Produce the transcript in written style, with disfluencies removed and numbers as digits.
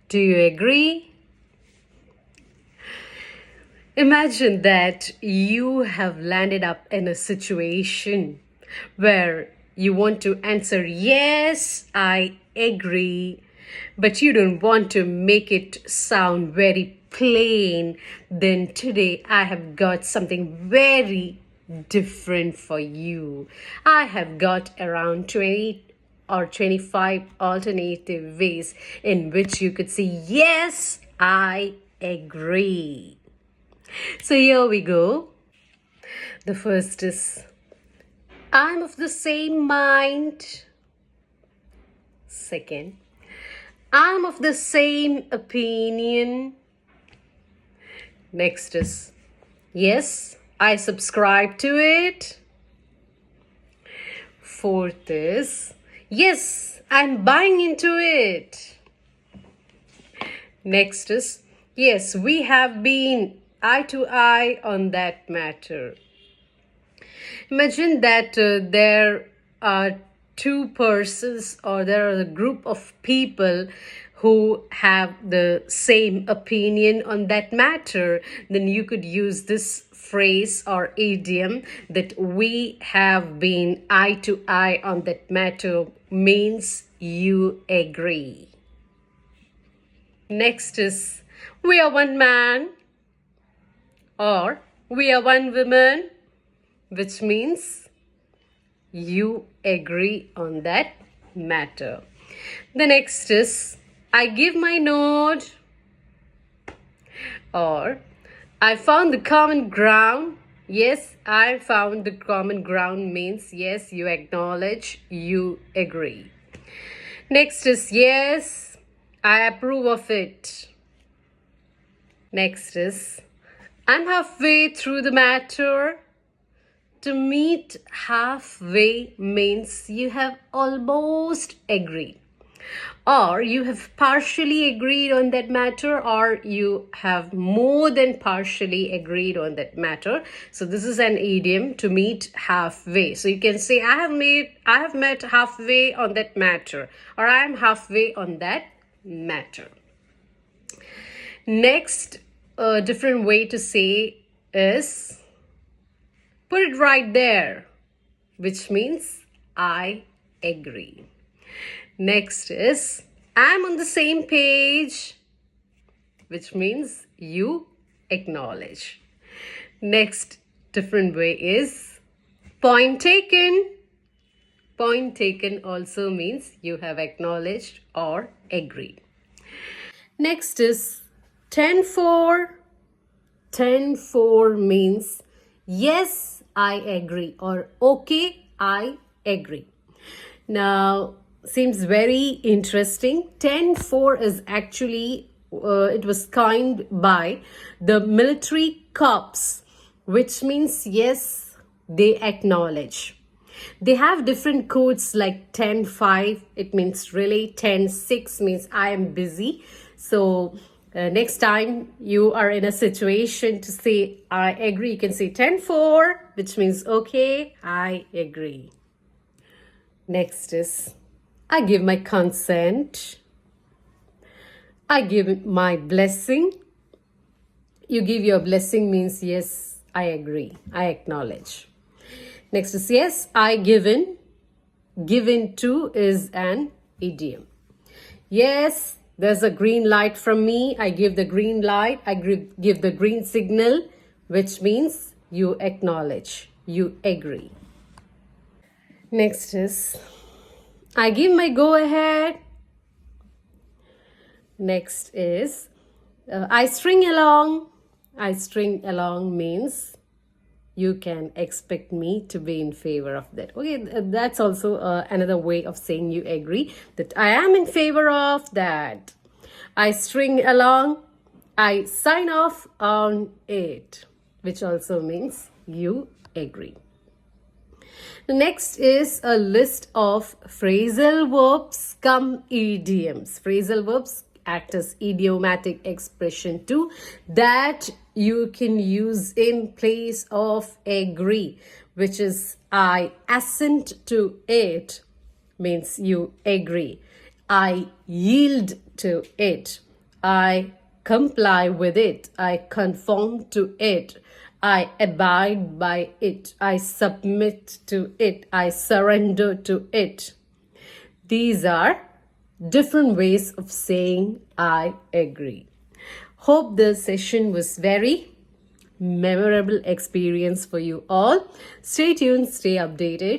Do you agree? Imagine that you have landed up in a situation where you want to answer, yes, I agree, but you don't want to make it sound very plain. Then today I have got something very different for you. I have got around 20 or 25 alternative ways in which you could say, yes, I agree. So here we go. The first is, I'm of the same mind. Second, I'm of the same opinion. Next is, yes, I subscribe to it. Fourth is, yes, I'm buying into it. Next is, yes, we have been eye to eye on that matter. Imagine that there are two persons or there are a group of people who have the same opinion on that matter. Then you could use this phrase or idiom that we have been eye to eye on that matter means you agree. Next is, we are one man or we are one woman, which means you agree on that matter. The next is, I give my nod or I found the common ground. Yes, I found the common ground means yes, you acknowledge, you agree. Next is, yes, I approve of it. Next is, I'm halfway through the matter. To meet halfway means you have almost agreed, or you have partially agreed on that matter, or you have more than partially agreed on that matter. So this is an idiom, to meet halfway. So you can say, I have met halfway on that matter, or I am halfway on that matter. Next, a different way to say is, put it right there, which means I agree. Next is, I'm on the same page, which means you acknowledge. Next different way is, point taken. Point taken also means you have acknowledged or agreed. Next is 10-4. 10-4 means yes, I agree, or okay, I agree. Now, seems very interesting. 10-4 is actually, it was coined by the military corps, which means yes, they acknowledge. They have different codes like 10-5, it means really. 10-6 means I am busy. So next time you are in a situation to say I agree, you can say 10-4, which means okay, I agree. Next is, I give my consent. I give my blessing. You give your blessing means yes, I agree, I acknowledge. Next is, yes, I given. Given to is an idiom. Yes, there's a green light from me. I give the green light. I give the green signal, which means you acknowledge, you agree. Next is, I give my go ahead. Next is, I string along. I string along means you can expect me to be in favor of that. Okay, that's also another way of saying you agree, that I am in favor of that. I string along. I sign off on it, which also means you agree. The next is a list of phrasal verbs cum idioms. Phrasal verbs act as idiomatic expression too, that you can use in place of agree, which is I assent to it, means you agree. I yield to it, I comply with it. I conform to it. I abide by it. I submit to it. I surrender to it. These are different ways of saying I agree. Hope the session was very memorable experience for you all. Stay tuned, stay updated.